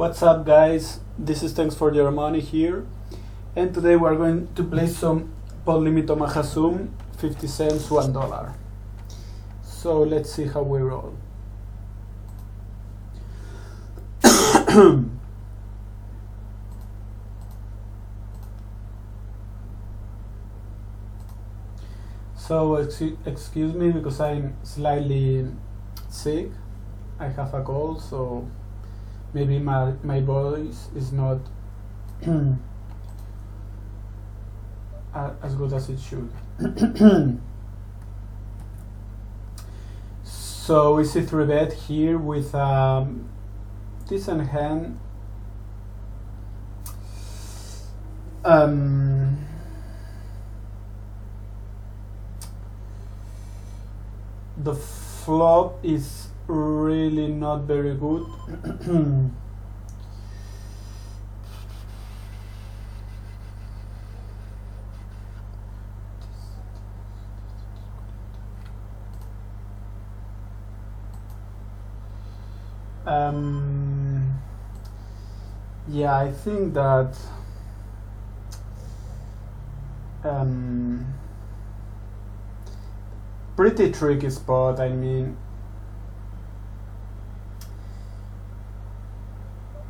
What's up, guys? This is Thanks for Your Money here, and today we're going to play some PLO Zoom, 50 cents, $1. So let's see how we roll. So excuse me because I'm slightly sick. I have a cold, so maybe my voice is not as good as it should. So we see 3-bet here with decent hand. The flop is really not very good. Yeah, I think that pretty tricky spot. I mean,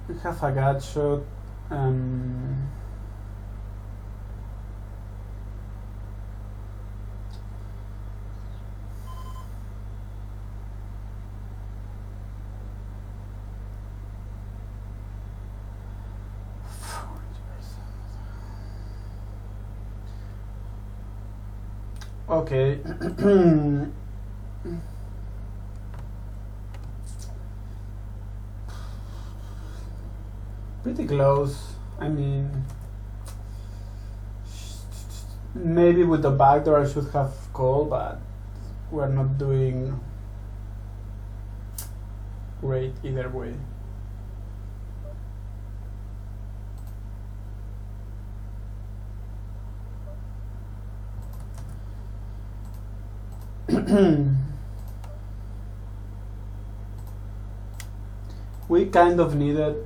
we have a gut shot. Okay. Pretty close. I mean, maybe with the backdoor I should have called, but we're not doing great either way. We kind of needed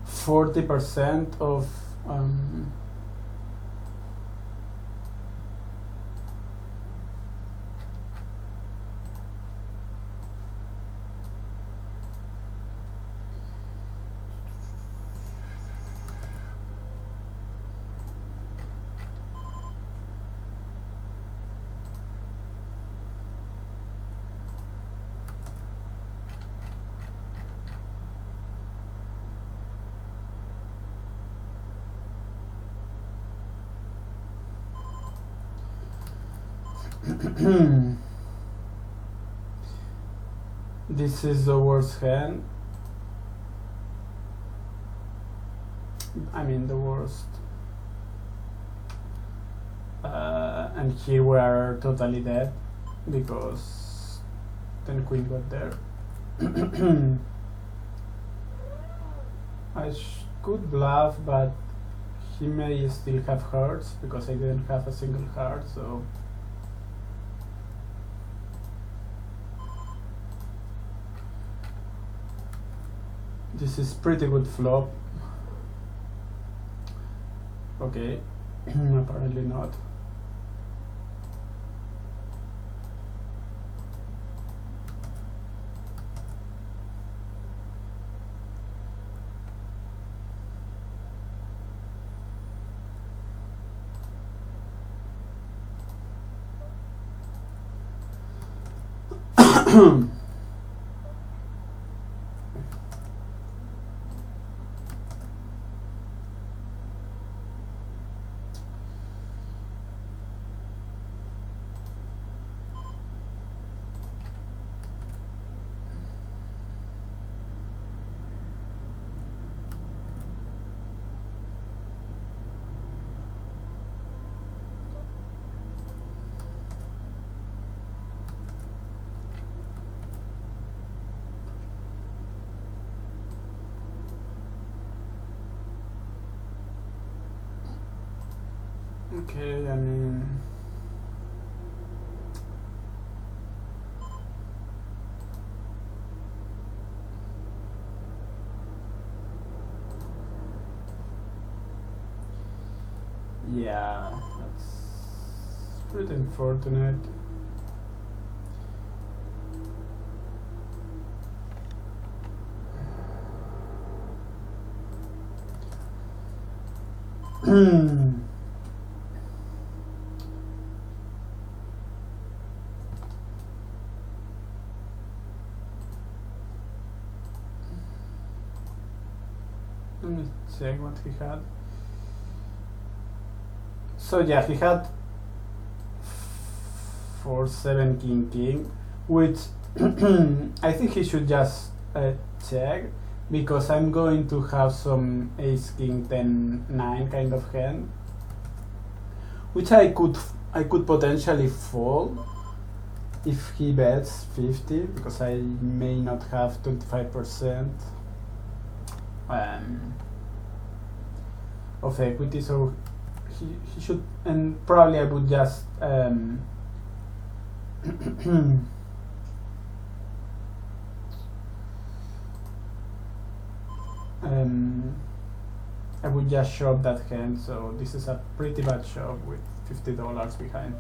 40% of this is the worst hand. I mean, the worst. And here we are totally dead because then queen got there. I could bluff, but he may still have hearts because I didn't have a single heart, so this is pretty good flop. Okay, apparently not. Okay, I mean, Yeah, that's pretty unfortunate. Let me check what he had. So yeah, he had 4-7 king, which I think he should just check, because I'm going to have some ace king 10-9 kind of hand, which I could potentially fold if he bets 50, because I may not have 25% of equity, so he should, and probably I would just I would just shove that hand, so this is a pretty bad shove with $50 behind.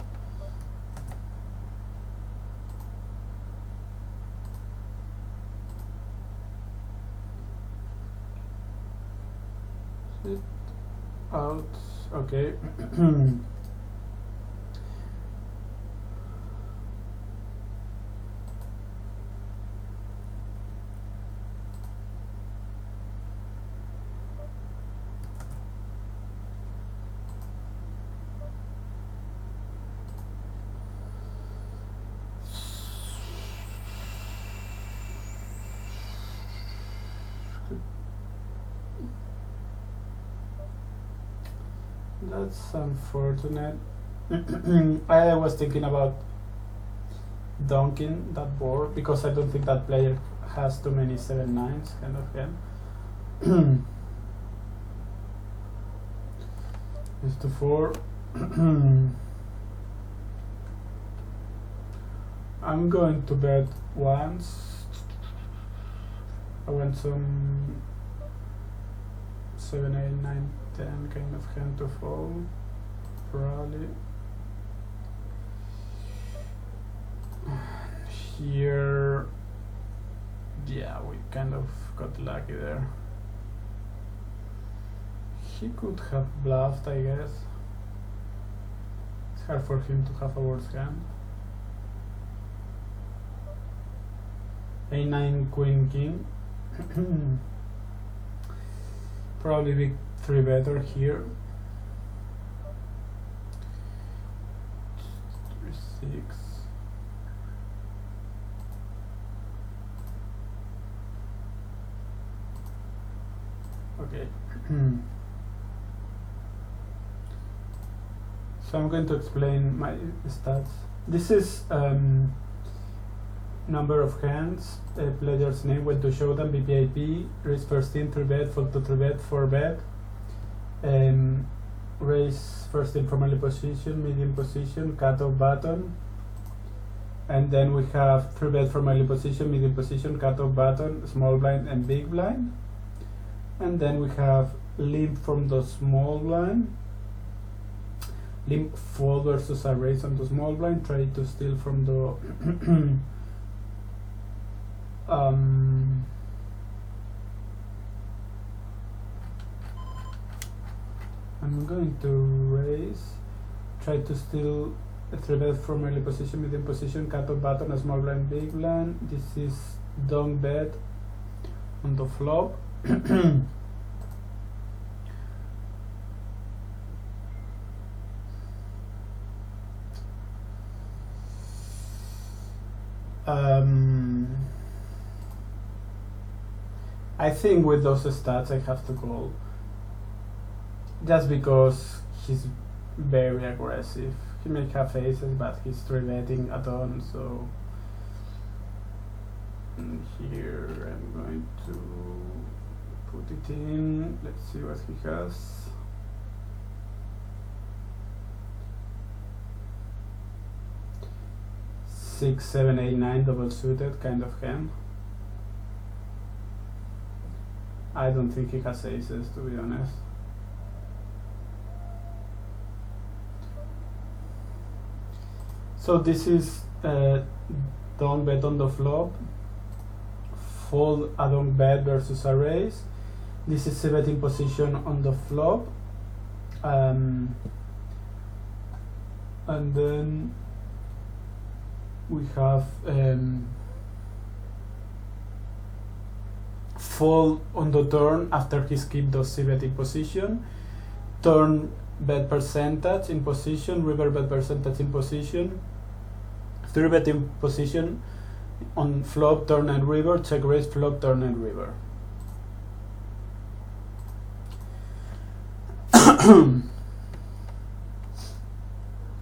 Out, okay. That's unfortunate. I was thinking about donking that board, because I don't think that player has too many 7-9s kind of game. It's to 4. I'm going to bet once. I want some 7, 8, 9, 10 kind of hand to fold, probably. Here, yeah, we kind of got lucky there. He could have bluffed, I guess. It's hard for him to have a worse hand. A9, queen, king. Probably big 3-better here. 6. Okay. So I'm going to explain my stats. This is number of hands, player's name, when to show them, BPIP, raise first in, 3-bet, fold to 3-bet, 4-bet, raise first in from early position, medium position, cutoff button, and then we have 3-bet from early position, medium position, cutoff button, small blind and big blind, and then we have limp from the small blind, limp fold versus a raise on the small blind, try to steal from the I'm going to raise, try to steal a 3-bet from early position, medium position, cutoff button, a small blind, big blind. This is don't bet on the flop. I think with those stats I have to call, just because he's very aggressive. He may have aces, but he's 3-betting a ton, so here I'm going to put it in. Let's see what he has. Six, 7, 8, 9 double suited kind of hand. I don't think he has aces, to be honest. So this is don't bet on the flop, fold a don't bet versus a raise. This is a betting position on the flop, and then we have fold on the turn after he skipped the C betting position, turn bet percentage in position, river bet percentage in position, 3 bet in position on flop, turn and river, check raise, flop, turn and river.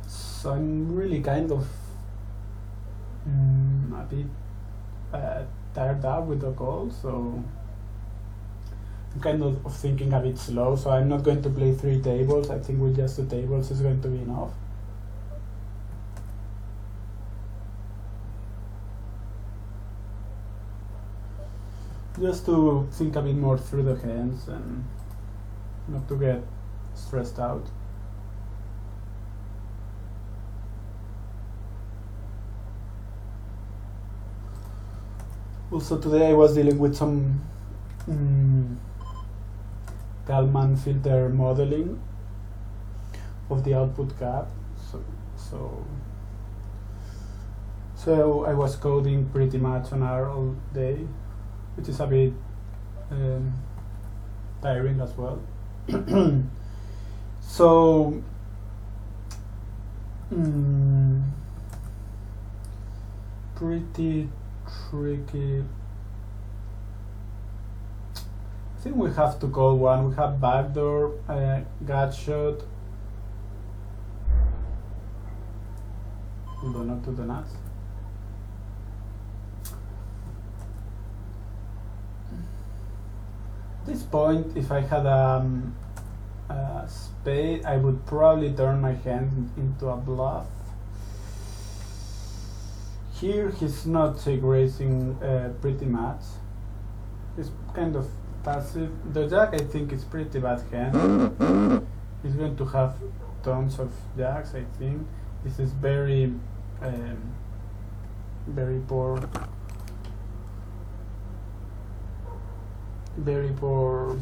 So I'm really kind of a bit tired out with the call, so I'm kind of thinking a bit slow, so I'm not going to play 3 tables. I think with just 2 tables is going to be enough. Just to think a bit more through the hands and not to get stressed out. Also today I was dealing with some Kalman filter modeling of the output gap. So I was coding pretty much on R all day, which is a bit tiring as well. So pretty tricky. I think we have to call one. We have backdoor, gut shot. Hold on, not to the nuts. At this point, if I had a spade, I would probably turn my hand into a bluff. Here he's not check raising pretty much. He's kind of passive. The jack, I think, is pretty bad hand. He's going to have tons of jacks, I think. This is very poor. Very poor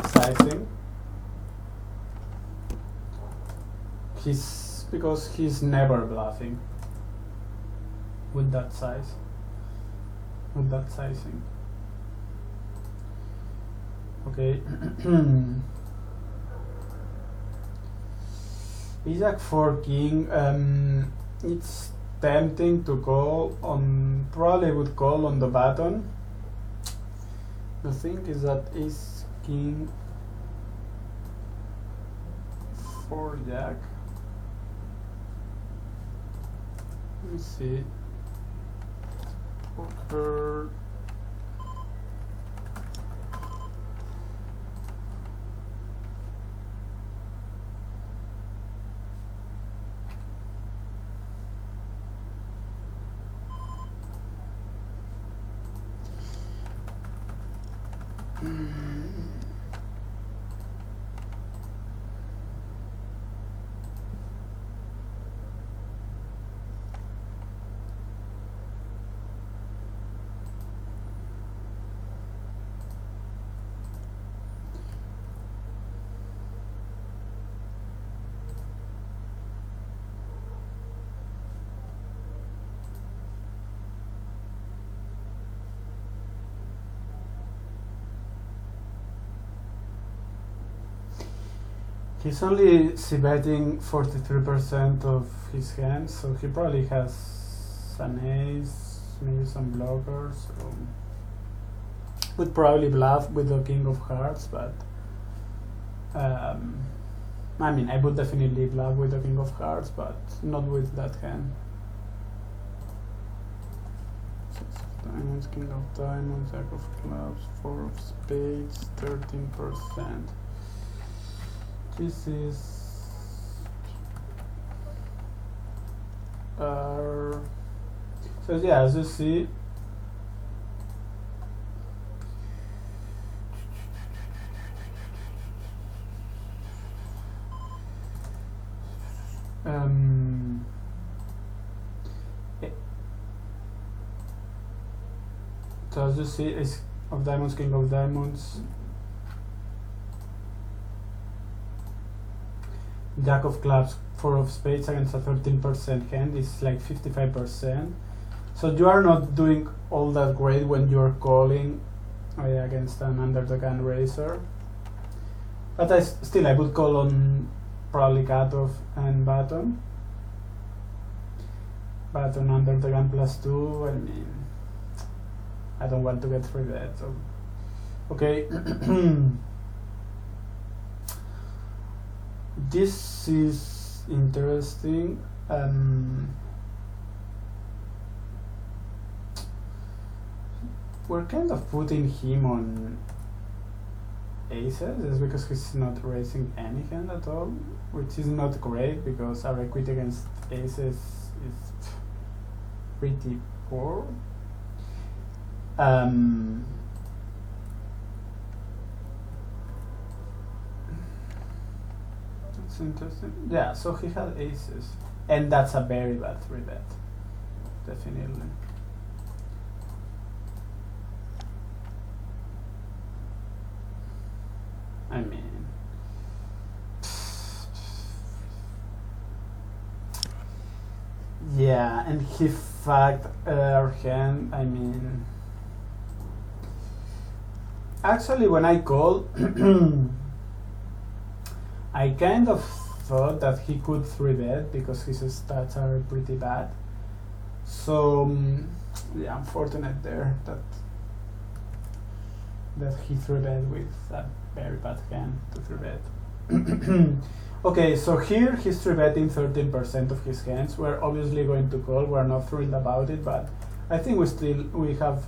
sizing. Because he's never bluffing with that size, with that sizing. Okay. Jack 4 king. It's tempting to call on. Probably would call on the button. The thing is that ace king 4 jack. Let me see. Poker. He's only c-betting 43% of his hands, so he probably has an ace, maybe some blockers. So would probably bluff with the king of hearts, but I mean, I would definitely bluff with the king of hearts, but not with that hand. Six of diamonds, king of diamonds, jack of clubs, 4 of spades, 13%. This is so yeah, as you see, So as you see, ace of diamonds, king of diamonds, jack of clubs, four of spades against a 13% hand is like 55%. So you are not doing all that great when you are calling against an under the gun raiser. But still I would call on probably cutoff and button. Button under the gun +2. I mean, I don't want to get 3-bet. So okay. This is interesting. We're kind of putting him on aces just because he's not raising any hand at all, which is not great because our equity against aces is pretty poor. That's interesting. Yeah, so he had aces, and that's a very bad 3-bet, definitely. I mean, yeah, and he fucked our hand. I mean, actually, when I called, I kind of thought that he could 3-bet because his stats are pretty bad. So, yeah, unfortunate there that he 3-bet with a very bad hand to 3-bet. Okay, so here he's 3-betting 13% of his hands. We're obviously going to call. We're not thrilled about it, but I think we have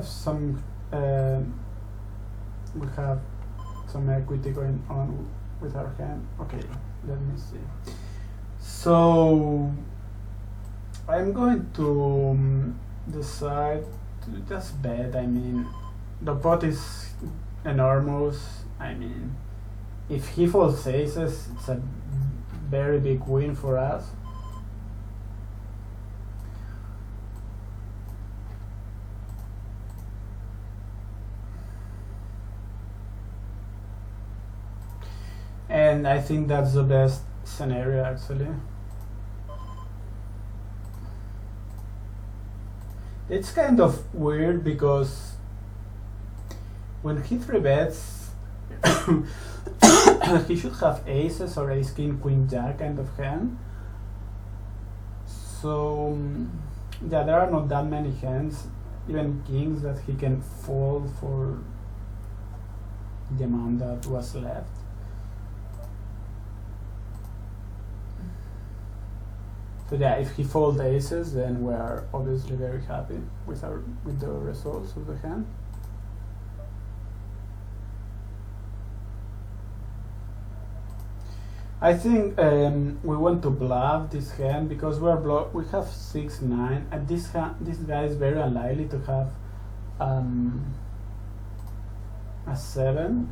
some equity going on with our hand. Okay, let me see. So I'm going to decide to just bet. I mean, the pot is enormous. I mean, if he folds aces, it's a very big win for us. And I think that's the best scenario, actually. It's kind of weird because when he 3-bets, he should have aces or ace king queen jack kind of hand. So yeah, there are not that many hands, even kings, that he can fold for the amount that was left. So yeah, if he folds aces, then we are obviously very happy with the results of the hand. I think we want to bluff this hand because we have 6-9, and this guy is very unlikely to have a 7.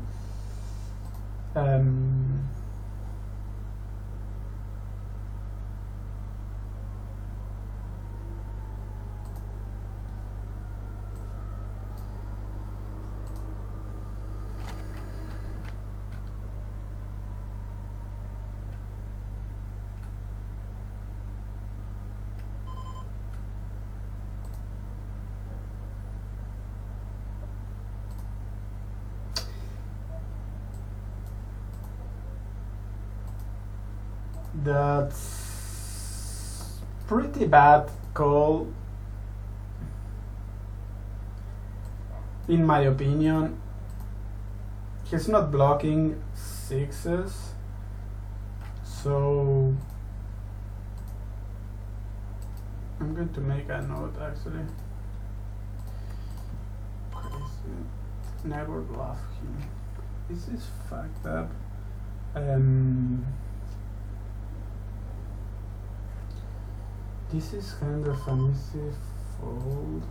That's pretty bad call, in my opinion. He's not blocking sixes, so I'm going to make a note actually. Crazy. Never bluff him. This is fucked up. This is kind of an easy fold.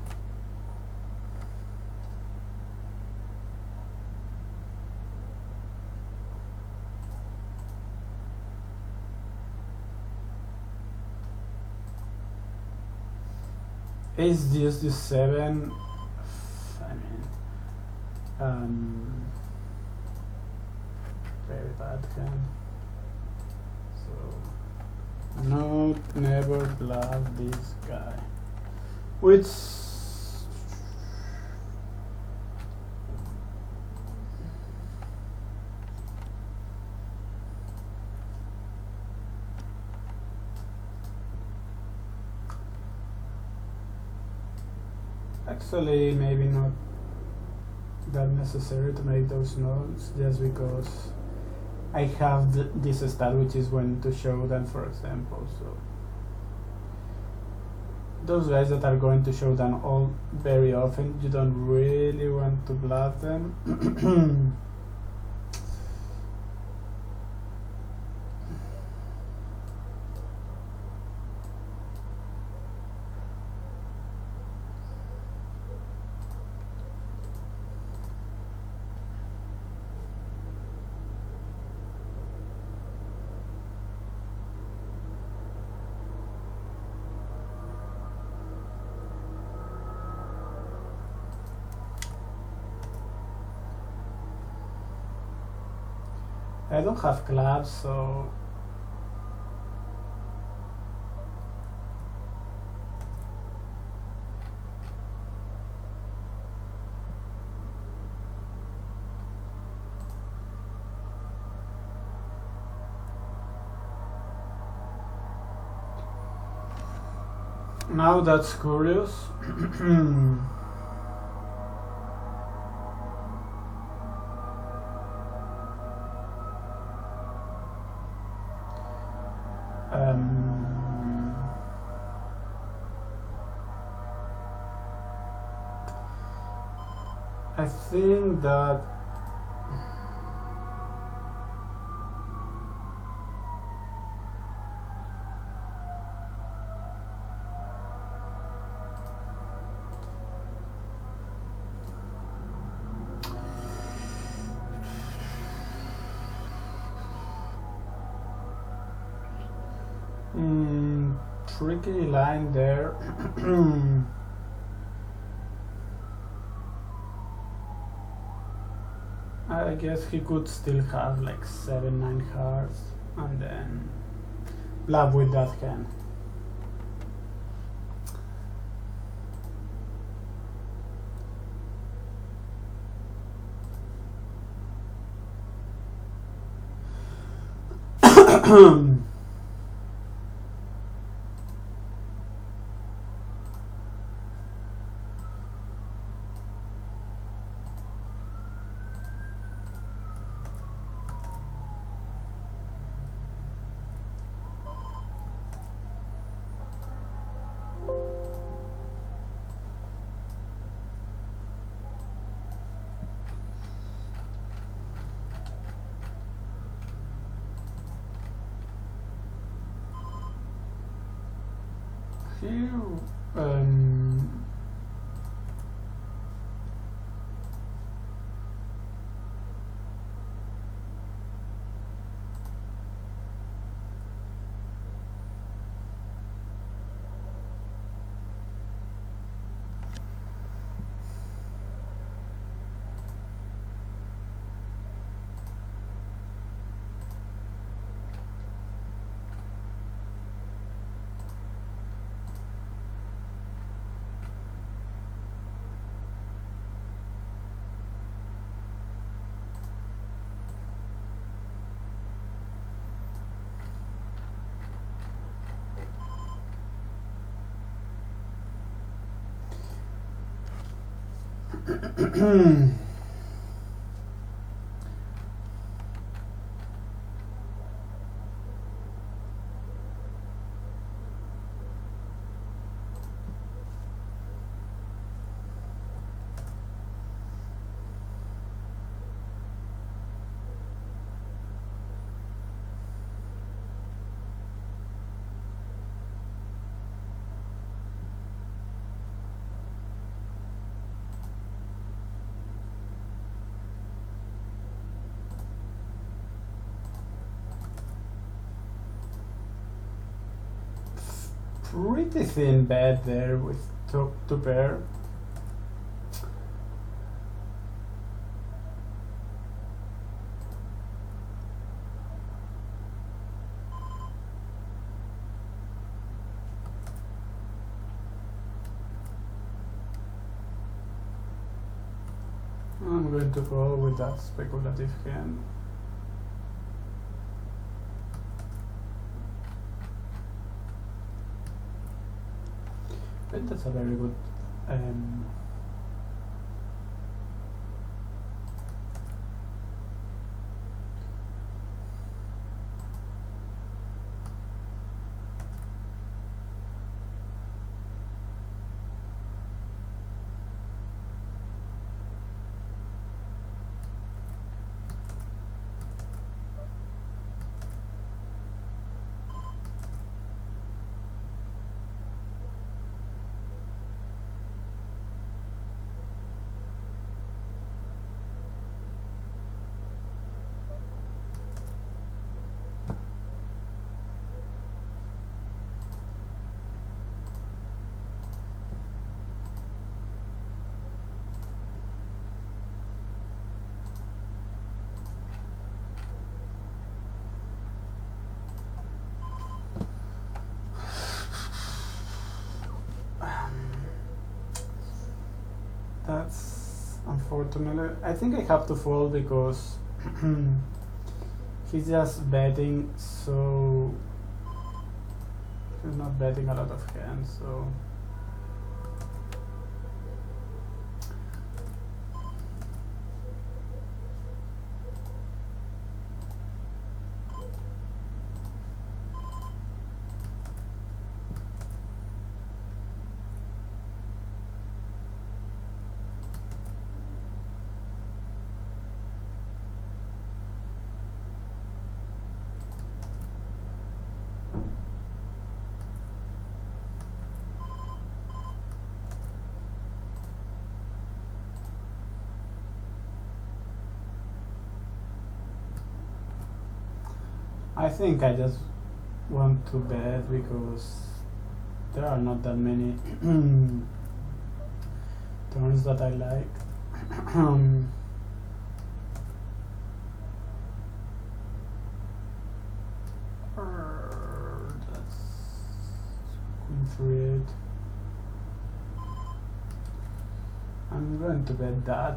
Is USD 7? I mean, very bad hand. So, no, never bluff this guy. Which actually maybe not that necessary to make those notes, just because I have this stat which is going to show them, for example. So those guys that are going to show them all very often, you don't really want to bluff them. I don't have clubs, so now that's curious. I think that tricky line there. I guess he could still have like 7-9 hearts and then bluff with that hand. Here, pretty thin bet there with to pair. I'm going to go with that speculative hand. But that's a very good that's unfortunately. I think I have to fold because he's just betting, so he's not betting a lot of hands, so I think I just want to bet because there are not that many turns that I like. That's Queen 3-8. I'm going to bet that.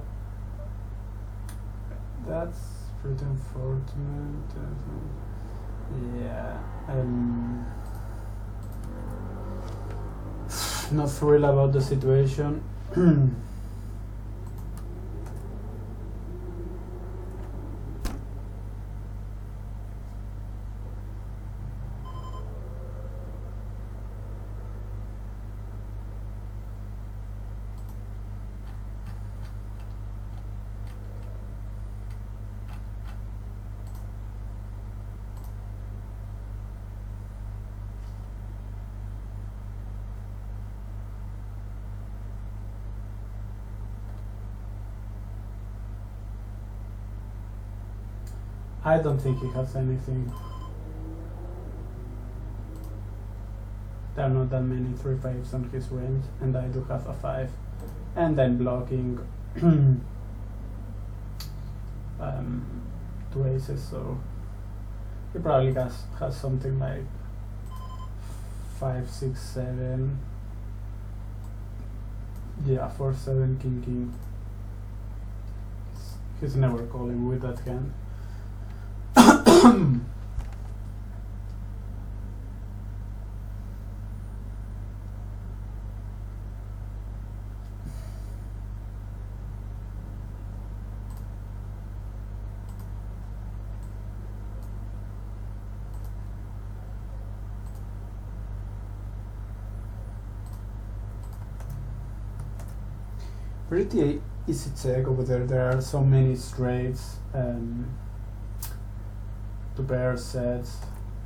That's pretty unfortunate. Yeah, not thrilled about the situation. I don't think he has anything. There are not that many 3-5s on his range, and I do have a 5. And I'm blocking 2 aces, so he probably has something like 5, 6, 7. Yeah, 4, 7, king, king. He's never calling with that hand. Pretty easy check over there. There are so many straights to pair sets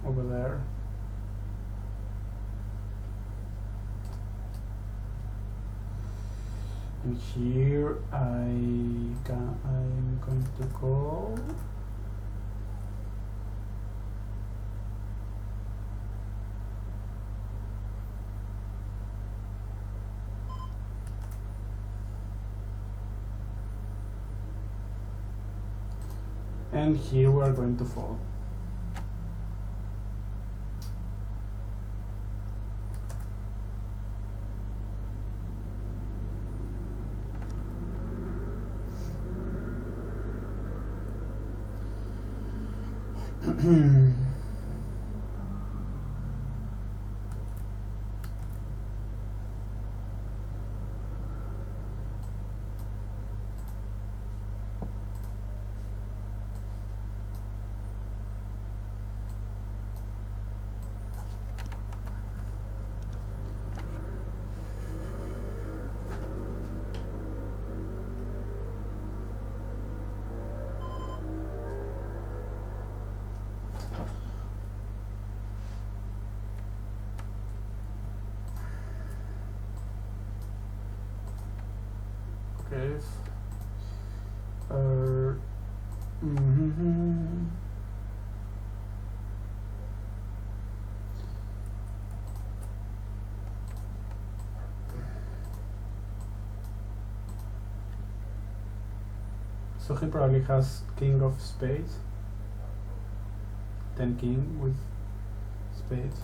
over there. And here I'm going to call. and here we are going to fall. Okay. So he probably has king of spades, 10 king with spades.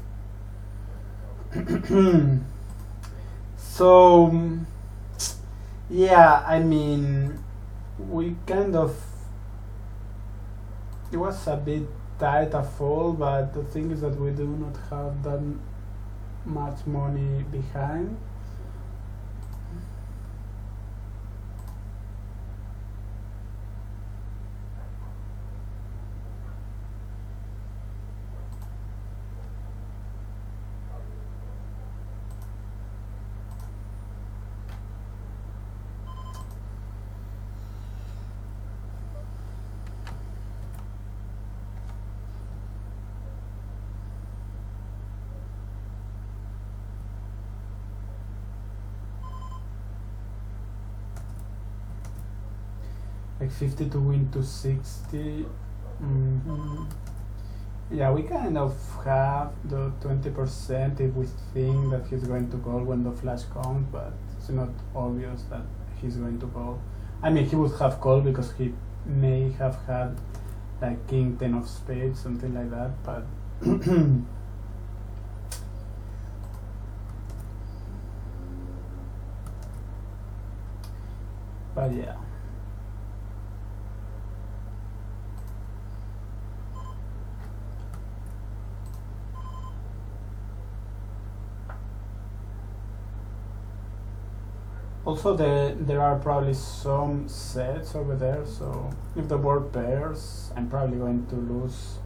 So yeah, I mean, we kind of, it was a bit tight a fall, but the thing is that we do not have that much money behind. Like 50 to win to 60. Yeah, we kind of have the 20% if we think that he's going to call when the flash comes, but it's not obvious that he's going to call. I mean, he would have called because he may have had like king 10 of spades, something like that, but but yeah. Also, there are probably some sets over there, so if the board pairs, I'm probably going to lose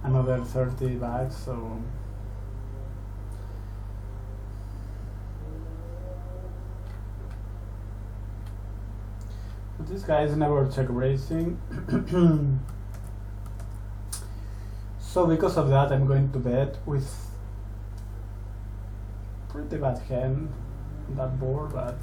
another 30 bags, so but this guy is never check raising. So because of that, I'm going to bet with pretty bad hand on that board, but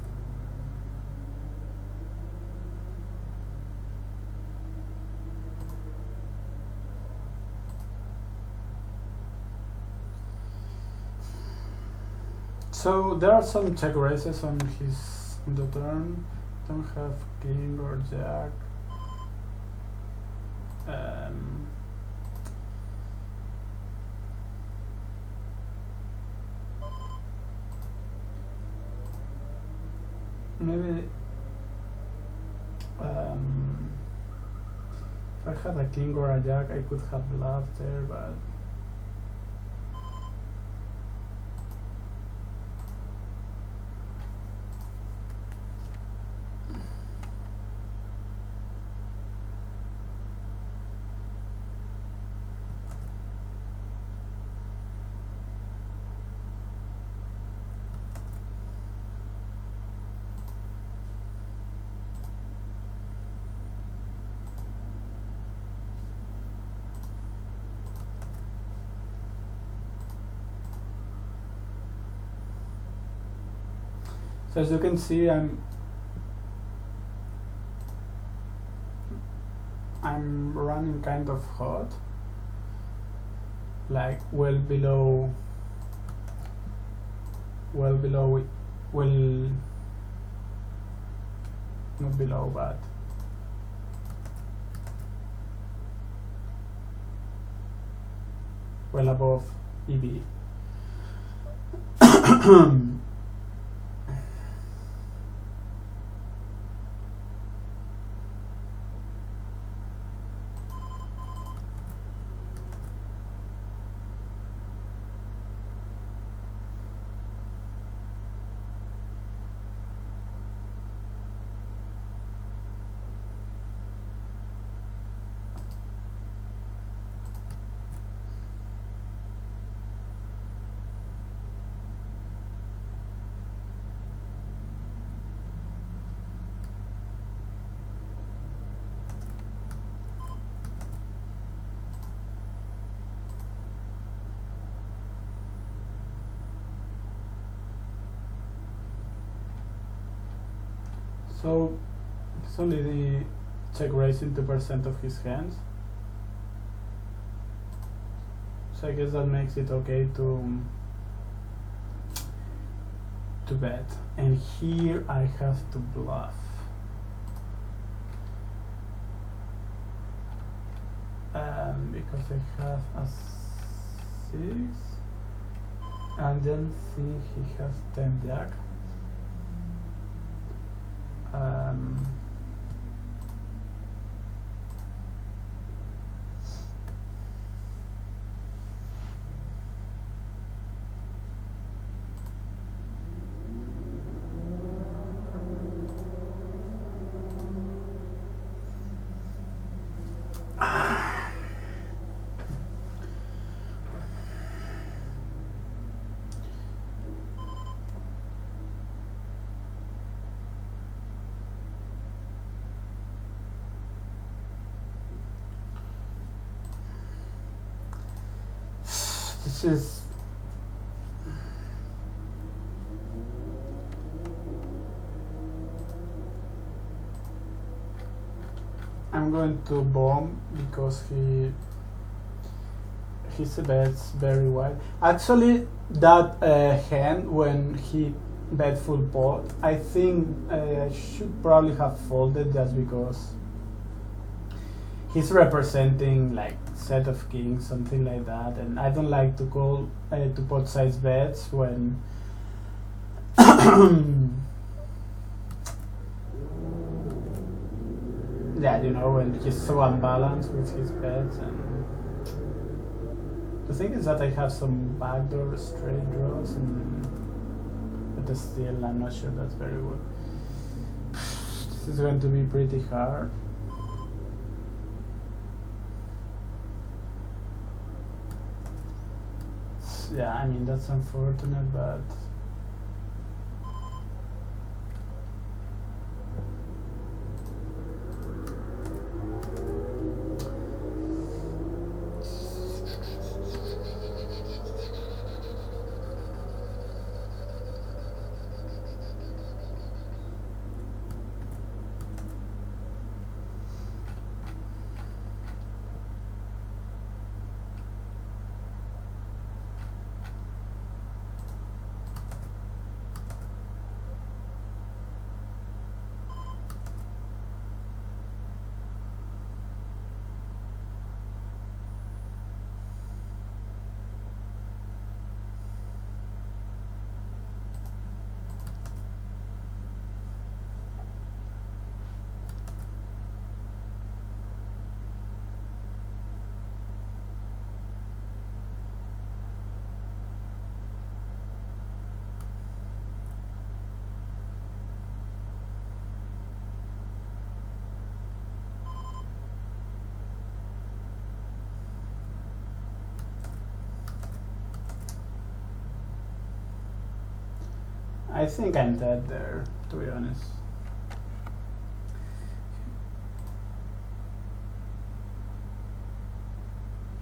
so there are some check raises on the turn. Don't have king or jack. Maybe if I had a king or a jack, I could have bluffed there, but so as you can see, I'm running kind of hot, like well below, not below, but well above EV. So it's only the check raising 2% of his hands. So I guess that makes it okay to bet. And here I have to bluff. Because I have a 6, and then see he has 10 jack. This is I'm going to bomb because he bets very wide. Actually, that hand when he bet full pot, I think I should probably have folded just because he's representing like set of kings, something like that, and I don't like to call to pot size bets when yeah, you know, when he's so unbalanced with his bets. And the thing is that I have some backdoor straight draws, but still I'm not sure that's very good. This is going to be pretty hard. Yeah, I mean, that's unfortunate, but I think I'm dead there, to be honest.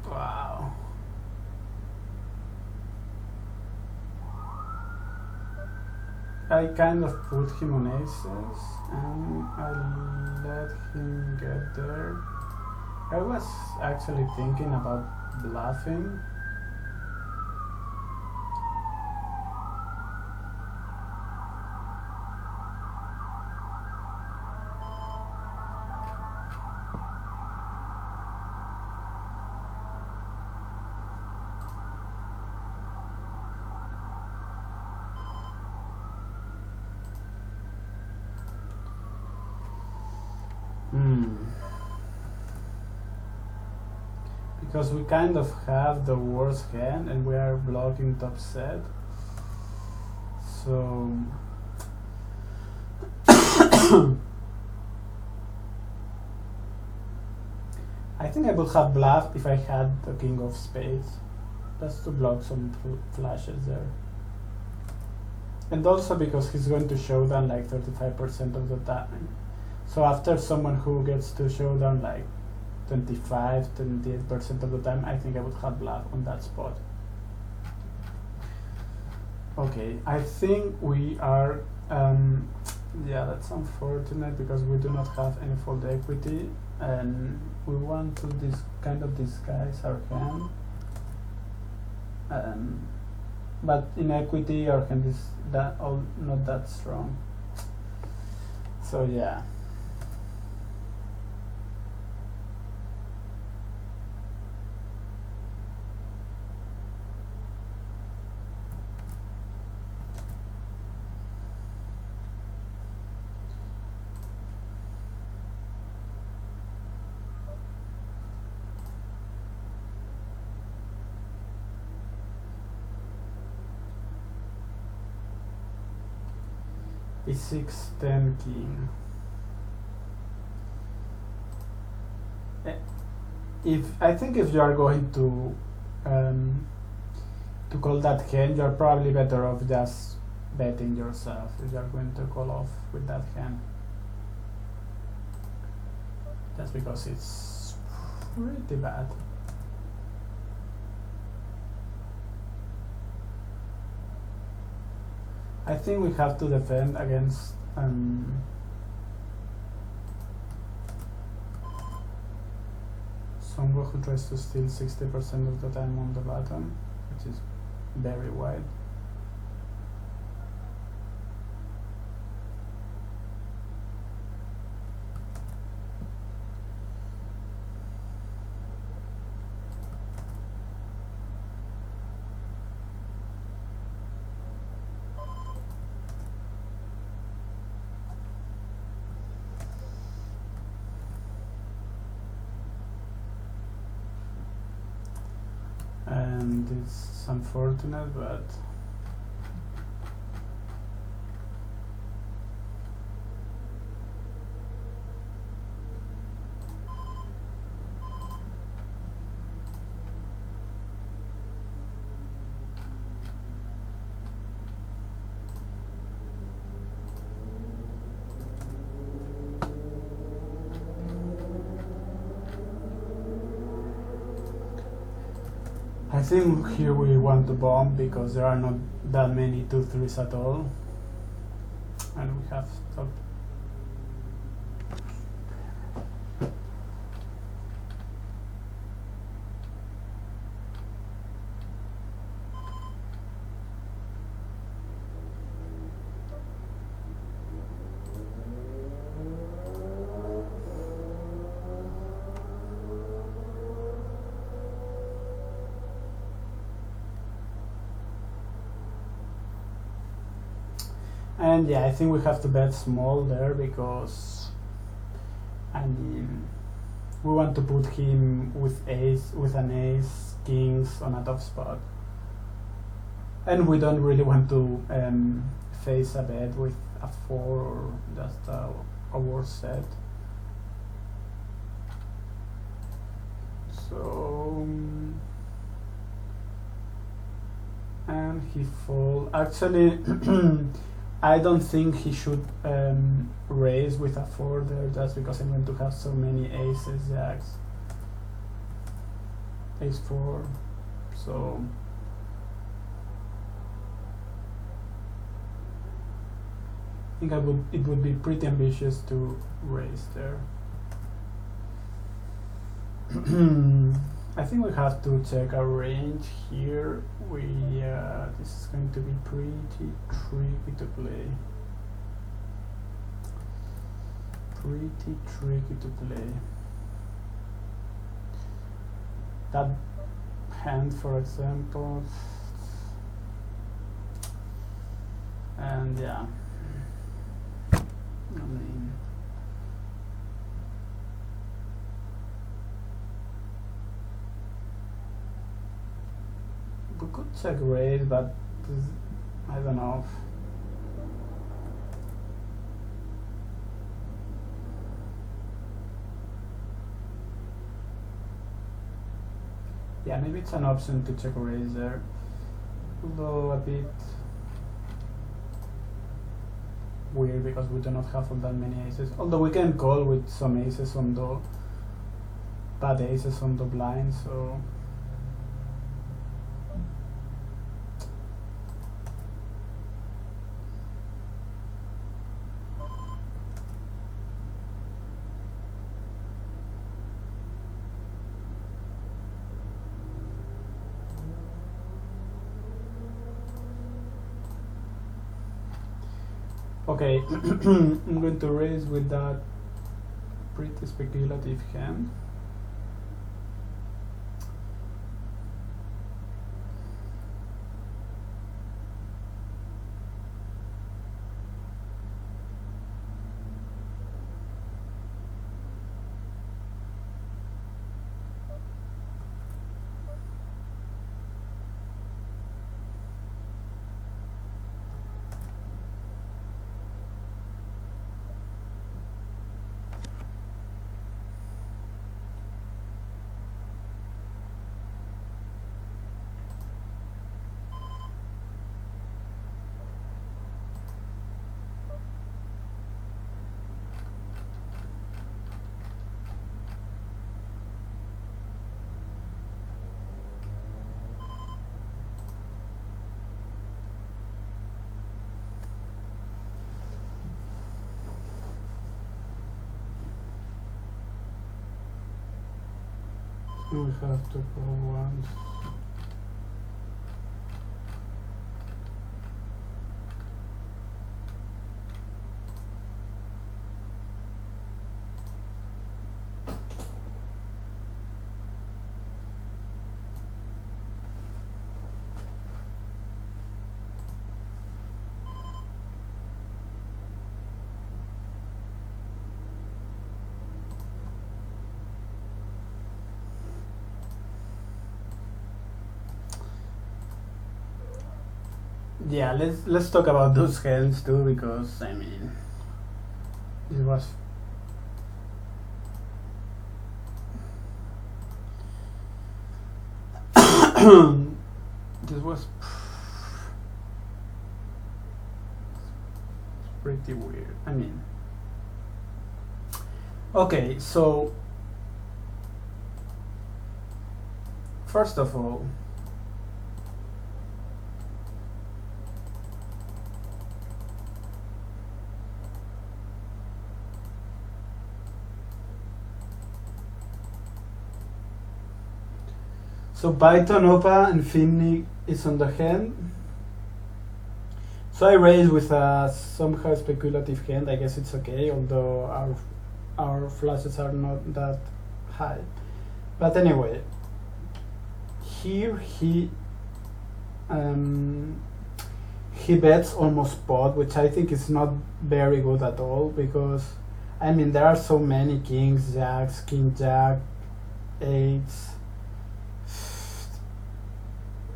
Wow. I kind of put him on aces and I let him get there. I was actually thinking about bluffing. Because we kind of have the worst hand and we are blocking top set. So I think I would have bluffed if I had the king of spades, just to block some flashes there. And also because he's going to showdown like 35% of the time. So after someone who gets to showdown like 28% of the time, I think I would have bluffed on that spot. Okay, I think we are, yeah, that's unfortunate because we do not have any fold equity and we want to kind of disguise our hand. But in equity, our hand is not that strong. So yeah. E6, 10 king. I think if you are going to call that hand, you are probably better off just betting yourself if you are going to call off with that hand. Just because it's pretty bad. I think we have to defend against someone who tries to steal 60% of the time on the button, which is very wide. And it's unfortunate, but I think here we want to bomb because there are not that many 2-3s at all, and we have top. And yeah, I think we have to bet small there because, I mean, we want to put him with an ace, kings on a top spot. And we don't really want to face a bet with a 4 or just a worse set. So, and he fold. Actually, I don't think he should raise with a 4 there, just because I'm going to have so many aces, jacks, ace 4. So I think it would be pretty ambitious to raise there. I think we have to check our range here. This is going to be pretty tricky to play. Pretty tricky to play. That hand, for example, and yeah, I mean, could check raise, but I don't know. Yeah, maybe it's an option to check raise there, although a bit weird because we do not have all that many aces. Although we can call with some aces on the bad aces on the blind, so okay. I'm going to raise with that pretty speculative hand. We have to go once. Yeah, let's talk about those hands too, because I mean, it was this was pretty weird. I mean, okay, so first of all, so Python, OPA, and Finnick is on the hand. So I raise with a somehow speculative hand. I guess it's okay, although our flushes are not that high. But anyway, here he bets almost pot, which I think is not very good at all, because I mean there are so many kings, jacks, king jack, eights,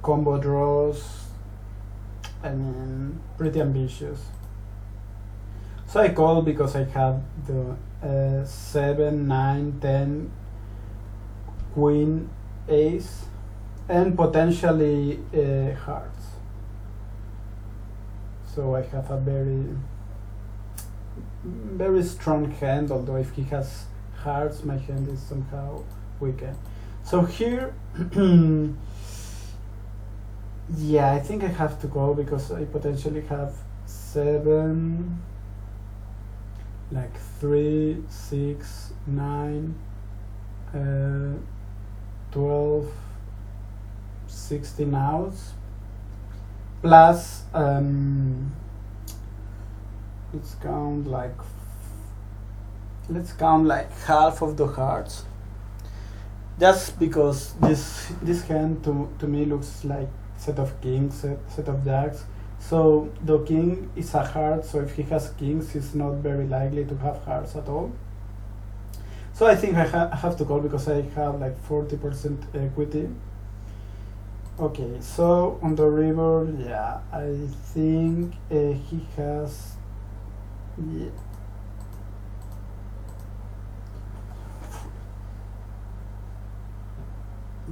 combo draws. I mean, pretty ambitious. So I call because I have the 7, 9, 10, queen, ace, and potentially hearts. So I have a very strong hand, although if he has hearts, my hand is somehow weakened. So here, yeah, I think I have to go because I potentially have 7, like 3, 6, 9, 12, 16 outs, plus let's count like half of the hearts, just because this hand to me looks like set of kings, set of jacks. So the king is a heart, so if he has kings, he's not very likely to have hearts at all. So I think I have to call because I have like 40% equity. Okay, so on the river, yeah, I think he has,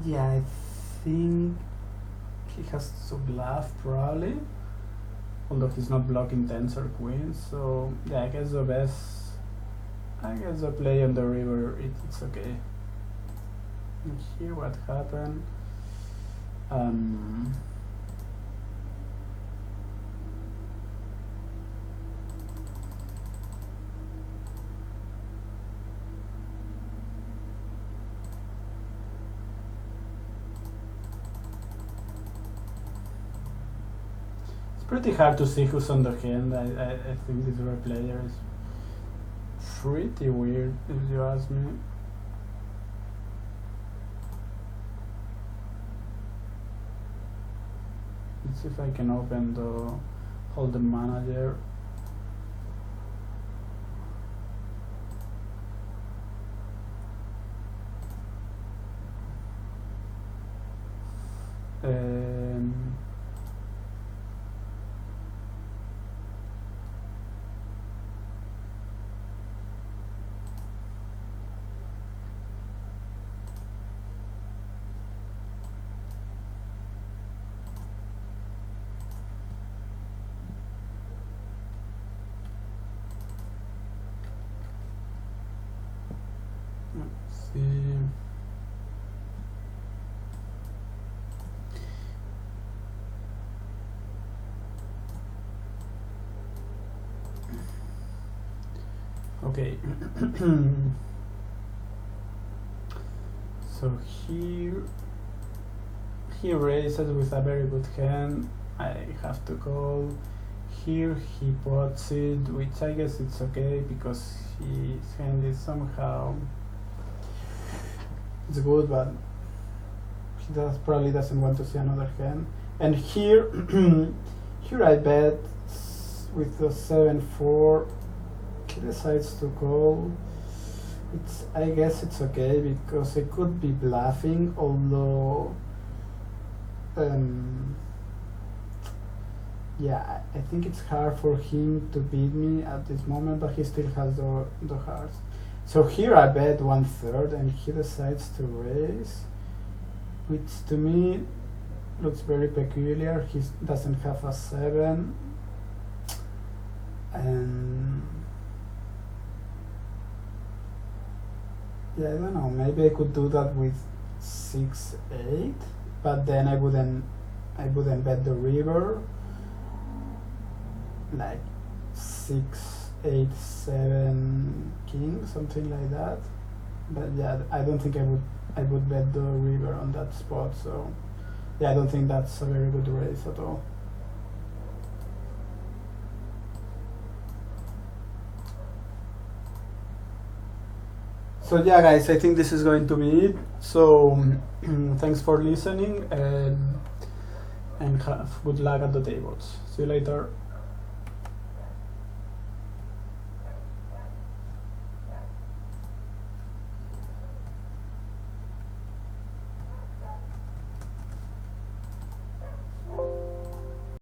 yeah, I think he has to bluff probably, although he's not blocking tens or queens. So yeah, I guess the play on the river, it's okay. And here what happened? It's pretty hard to see who's on the hand. I think this rare player is pretty weird, if you ask me. Let's see if I can open the Hold'em manager. Let's see. Okay. So here he raises with a very good hand. I have to call. Here he pots it, which I guess it's okay because his hand is somehow, it's good, but he probably doesn't want to see another hand. And here here I bet with the 7-4. He decides to call. I guess it's okay because I could be bluffing, although yeah, I think it's hard for him to beat me at this moment, but he still has the hearts. So here I bet 1/3 and he decides to raise, which to me looks very peculiar. He doesn't have a 7, and yeah, I don't know, maybe I could do that with 6-8, but then I wouldn't bet the river, like 6-8-7 king, something like that. But yeah, I don't think I would bet the river on that spot. So yeah, I don't think that's a very good raise at all. So yeah, guys, I think this is going to be it. So thanks for listening, and have good luck at the tables. See you later.